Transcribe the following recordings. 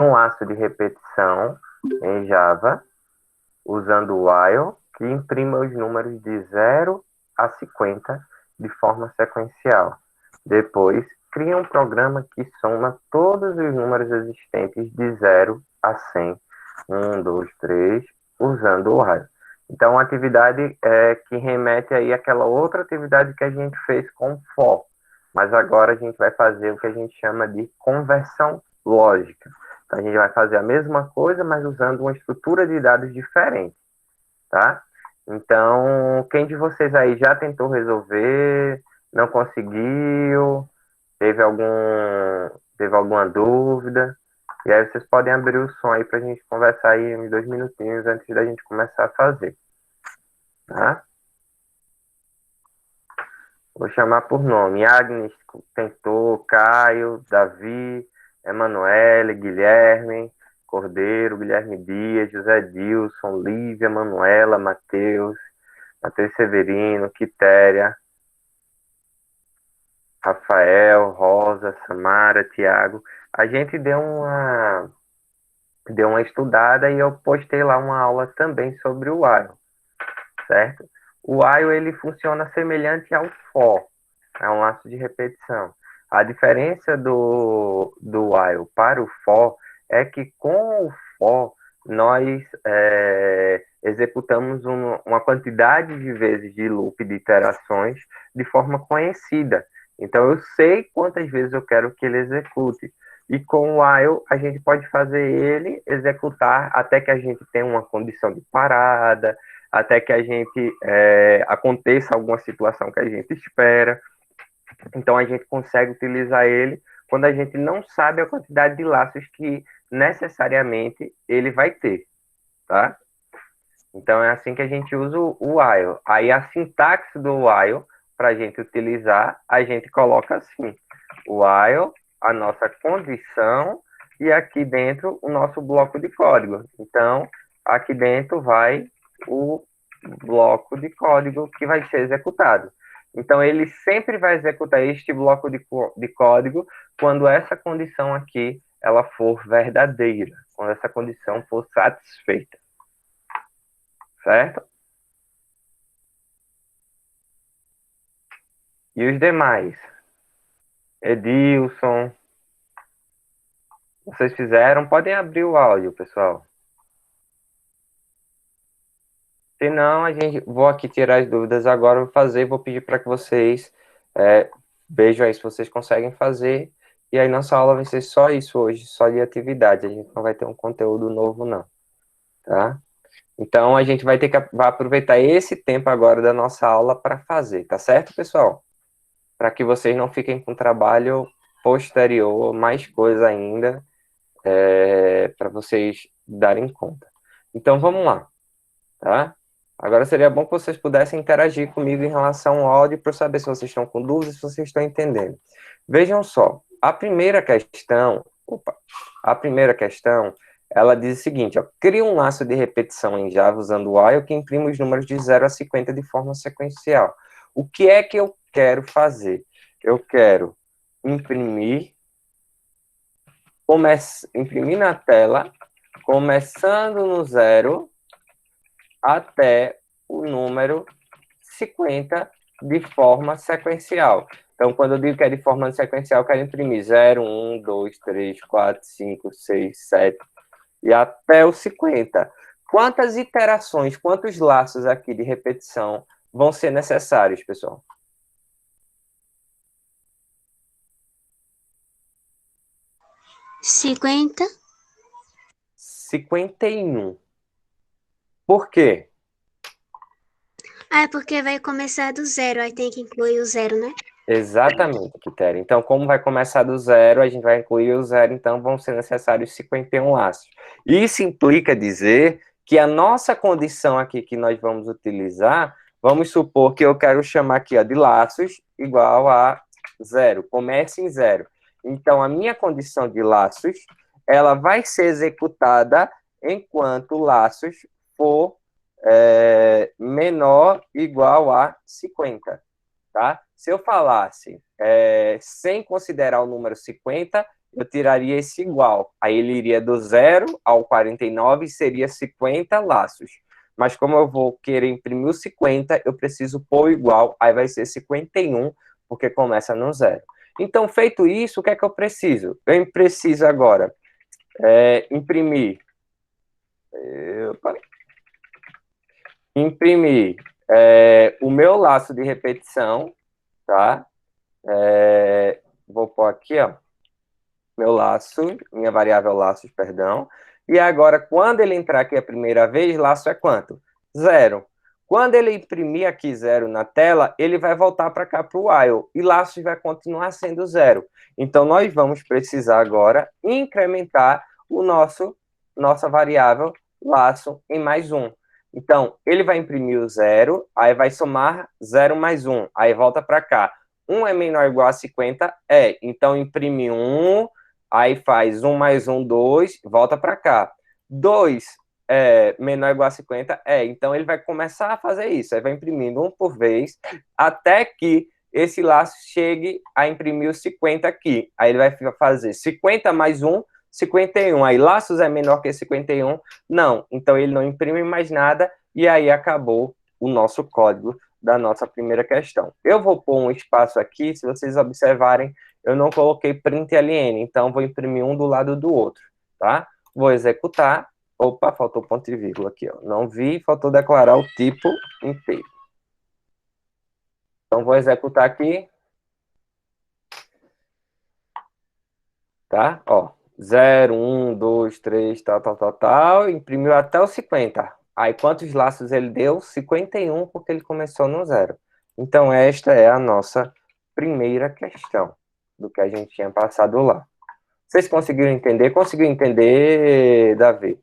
um laço de repetição em Java, usando o while, que imprima os números de 0 a 50 de forma sequencial. Depois, cria um programa que soma todos os números existentes de 0 a 100, 1, 2, 3, usando o while. Então, uma atividade que remete aí àquela outra atividade que a gente fez com for, mas agora a gente vai fazer o que a gente chama de conversão lógica. Então, a gente vai fazer a mesma coisa, mas usando uma estrutura de dados diferente, tá? Então, quem de vocês aí já tentou resolver, não conseguiu, teve algum, teve alguma dúvida? E aí vocês podem abrir o som aí para a gente conversar aí uns 2 minutinhos antes da gente começar a fazer, tá? Vou chamar por nome. Agnes tentou, Caio, Davi, Emanuele, Guilherme, Cordeiro, Guilherme Dias, José Dilson, Lívia, Manuela, Matheus Severino, Quitéria, Rafael, Rosa, Samara, Tiago. A gente deu uma estudada e eu postei lá uma aula também sobre o while, certo? O while, ele funciona semelhante ao for, é um laço de repetição. A diferença do while para o for é que com o for nós executamos uma quantidade de vezes de loop de iterações de forma conhecida. Então eu sei quantas vezes eu quero que ele execute. E com o while a gente pode fazer ele executar até que a gente tenha uma condição de parada, até que a gente aconteça alguma situação que a gente espera. Então, a gente consegue utilizar ele quando a gente não sabe a quantidade de laços que necessariamente ele vai ter, tá? Então, é assim que a gente usa o while. Aí, a sintaxe do while, para a gente utilizar, a gente coloca assim: while, a nossa condição, e aqui dentro o nosso bloco de código. Então, aqui dentro vai o bloco de código que vai ser executado. Então, ele sempre vai executar este bloco de código quando essa condição aqui ela for verdadeira, quando essa condição for satisfeita, certo? E os demais? Edilson, vocês fizeram? Podem abrir o áudio, pessoal. Se não, vou aqui tirar as dúvidas agora, vou pedir para que vocês vejam aí se vocês conseguem fazer, e aí nossa aula vai ser só isso hoje, só de atividade, a gente não vai ter um conteúdo novo não, tá? Então, a gente vai aproveitar esse tempo agora da nossa aula para fazer, tá certo, pessoal? Para que vocês não fiquem com trabalho posterior, mais coisa ainda, para vocês darem conta. Então, vamos lá, tá? Agora seria bom que vocês pudessem interagir comigo em relação ao áudio para eu saber se vocês estão com dúvidas, se vocês estão entendendo. Vejam só, a primeira questão, ela diz o seguinte, ó, cria um laço de repetição em Java usando o while que imprime os números de 0 a 50 de forma sequencial. O que é que eu quero fazer? Eu quero imprimir na tela, começando no 0 até o número 50 de forma sequencial. Então, quando eu digo que é de forma sequencial, eu quero imprimir 0, 1, 2, 3, 4, 5, 6, 7 e até o 50. Quantas iterações, quantos laços aqui de repetição vão ser necessários, pessoal? 50. 51. Por quê? Ah, é porque vai começar do zero, aí tem que incluir o zero, né? Exatamente, Quitéria. Então, como vai começar do 0, a gente vai incluir o 0, então vão ser necessários 51 laços. Isso implica dizer que a nossa condição aqui que nós vamos utilizar, vamos supor que eu quero chamar aqui ó, de laços igual a 0, comece em 0. Então, a minha condição de laços, ela vai ser executada enquanto laços for menor ou igual a 50. Tá? Se eu falasse sem considerar o número 50, eu tiraria esse igual. Aí ele iria do 0 ao 49 e seria 50 laços. Mas como eu vou querer imprimir o 50, eu preciso pôr o igual. Aí vai ser 51, porque começa no 0. Então, feito isso, o que é que eu preciso? Eu preciso agora imprimir... imprimir o meu laço de repetição, tá? Vou pôr aqui, ó, meu laço, minha variável laços, perdão. E agora, quando ele entrar aqui a primeira vez, laço é quanto? 0. Quando ele imprimir aqui 0 na tela, ele vai voltar para cá para o while, e laços vai continuar sendo 0. Então, nós vamos precisar agora incrementar nossa variável laço em mais 1. Então, ele vai imprimir o 0, aí vai somar 0 mais 1, aí volta para cá. 1 é menor ou igual a 50? É. Então, imprime 1, aí faz 1 mais 1, 2, volta para cá. 2 menor ou igual a 50? É. Então, ele vai começar a fazer isso. Aí vai imprimindo um por vez, até que esse laço chegue a imprimir o 50 aqui. Aí ele vai fazer 50 mais 1, 51. Aí, laços é menor que 51? Não. Então, ele não imprime mais nada, e aí acabou o nosso código da nossa primeira questão. Eu vou pôr um espaço aqui, se vocês observarem, eu não coloquei print ln, então vou imprimir um do lado do outro, tá? Vou executar. Opa, faltou ponto e vírgula aqui, ó. Não vi, faltou declarar o tipo inteiro. Então, vou executar aqui. Tá? Ó, 0, 1, 2, 3, tal. Imprimiu até o 50. Aí, quantos laços ele deu? 51, porque ele começou no 0. Então, esta é a nossa primeira questão do que a gente tinha passado lá. Vocês conseguiram entender? Conseguiu entender, Davi?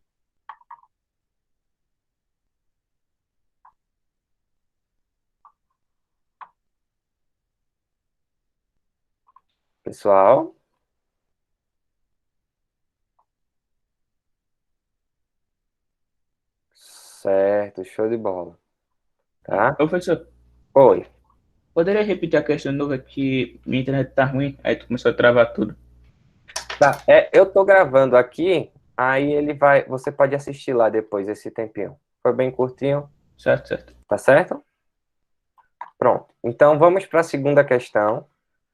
Pessoal? Certo, show de bola. Tá? Ô, professor, Oi. poderia repetir a questão de novo? É que minha internet tá ruim, aí tu começou a travar tudo. Tá, eu tô gravando aqui, aí você pode assistir lá depois esse tempinho. Foi bem curtinho, Certo, certo. tá certo? Pronto. Então vamos para a segunda questão,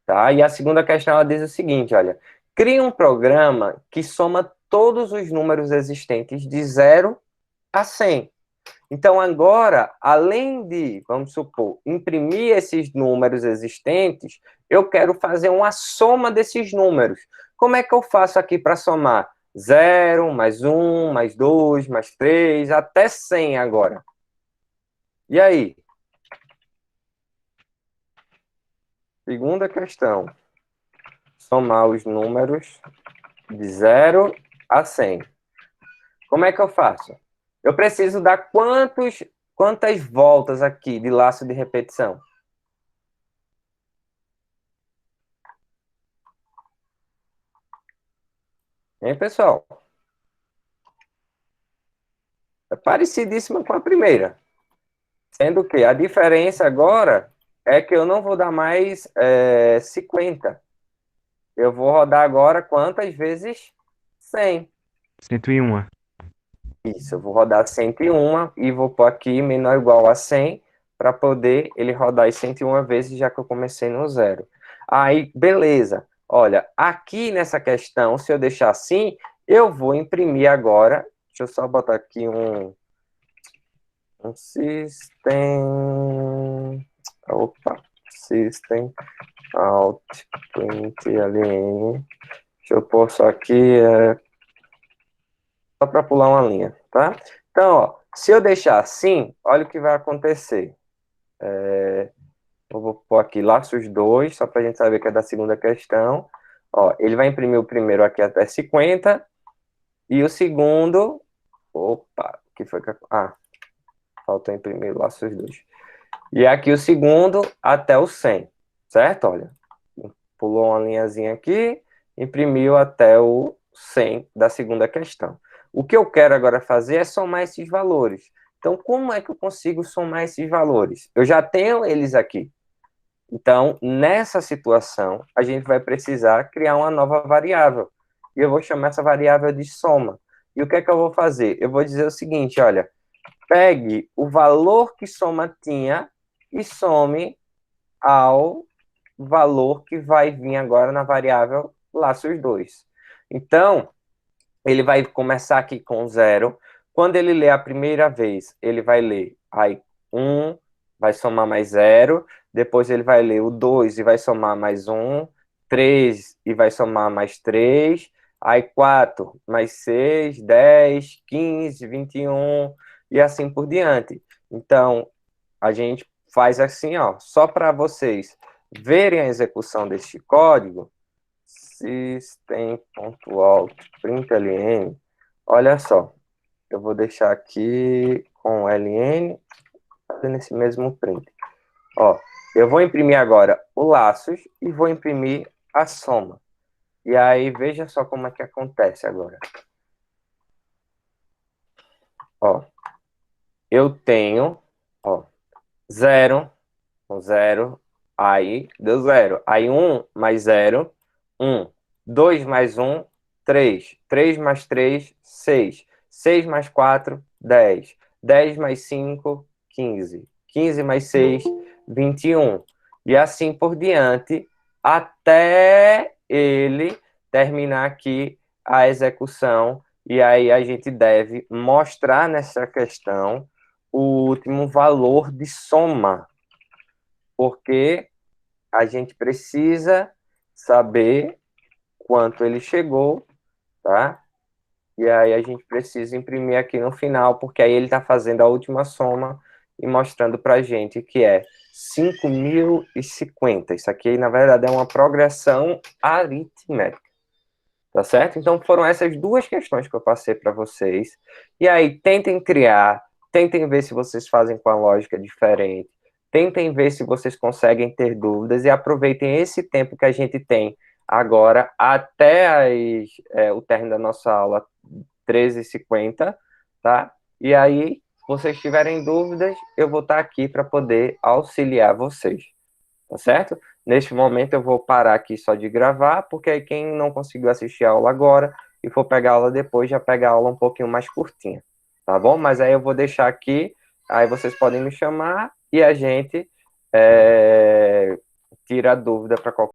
tá? E a segunda questão ela diz o seguinte, olha: crie um programa que soma todos os números existentes de 0 a 100. Então agora, além de, vamos supor, imprimir esses números existentes, eu quero fazer uma soma desses números. Como é que eu faço aqui para somar? 0, mais 1, mais 2, mais 3, até 100 agora. E aí? Segunda questão. Somar os números de 0 a 100. Como é que eu faço? Eu preciso dar quantas voltas aqui de laço de repetição? Hein, pessoal? É parecidíssima com a primeira. Sendo que a diferença agora é que eu não vou dar mais 50. Eu vou rodar agora quantas vezes? 100. 101. Isso, eu vou rodar 101 e vou pôr aqui menor ou igual a 100 para poder ele rodar as 101 vezes, já que eu comecei no 0. Aí, beleza. Olha, aqui nessa questão, se eu deixar assim, eu vou imprimir agora. Deixa eu só botar aqui um system. Opa, system out print ln. Deixa eu pôr só aqui. Só para pular uma linha, tá? Então, ó, se eu deixar assim, olha o que vai acontecer. Eu vou pôr aqui laços 2, só para a gente saber que é da segunda questão. Ó, ele vai imprimir o primeiro aqui até 50, e o segundo... Opa, que foi que... Ah, faltou imprimir laços 2. E aqui o segundo até o 100, certo? Olha, pulou uma linhazinha aqui, imprimiu até o 100 da segunda questão. O que eu quero agora fazer é somar esses valores. Então, como é que eu consigo somar esses valores? Eu já tenho eles aqui. Então, nessa situação, a gente vai precisar criar uma nova variável. E eu vou chamar essa variável de soma. E o que é que eu vou fazer? Eu vou dizer o seguinte, olha, pegue o valor que soma tinha e some ao valor que vai vir agora na variável laços 2. Então, ele vai começar aqui com 0. Quando ele ler a primeira vez, ele vai ler aí 1, vai somar mais 0. Depois ele vai ler o 2 e vai somar mais 1. 3 e vai somar mais 3. Aí 4 mais 6, 10, 15, 21 e assim por diante. Então, a gente faz assim, ó, só para vocês verem a execução deste código, system.out.println, olha só, eu vou deixar aqui com ln, fazendo esse mesmo print. Ó, eu vou imprimir agora o laços e vou imprimir a soma. E aí, veja só como é que acontece agora. Ó, eu tenho, ó, 0, com 0, aí deu 0. Aí 1 mais 0, 1. 2 mais 1, 3. 3 mais 3, 6. 6 mais 4, 10. 10 mais 5, 15. 15 mais 6, 21. E assim por diante, até ele terminar aqui a execução. E aí a gente deve mostrar nessa questão o último valor de soma, porque a gente precisa saber quanto ele chegou, tá? E aí a gente precisa imprimir aqui no final, porque aí ele está fazendo a última soma e mostrando para a gente que é 5.050. Isso aqui, na verdade, é uma progressão aritmética, tá certo? Então, foram essas duas questões que eu passei para vocês. E aí, tentem criar, tentem ver se vocês fazem com a lógica diferente, tentem ver se vocês conseguem ter dúvidas e aproveitem esse tempo que a gente tem agora até o término da nossa aula 13h50, tá? E aí, se vocês tiverem dúvidas, eu vou estar aqui para poder auxiliar vocês, tá certo? Neste momento eu vou parar aqui só de gravar, porque aí quem não conseguiu assistir a aula agora e for pegar a aula depois, já pega a aula um pouquinho mais curtinha, tá bom? Mas aí eu vou deixar aqui, aí vocês podem me chamar e a gente tira a dúvida para qualquer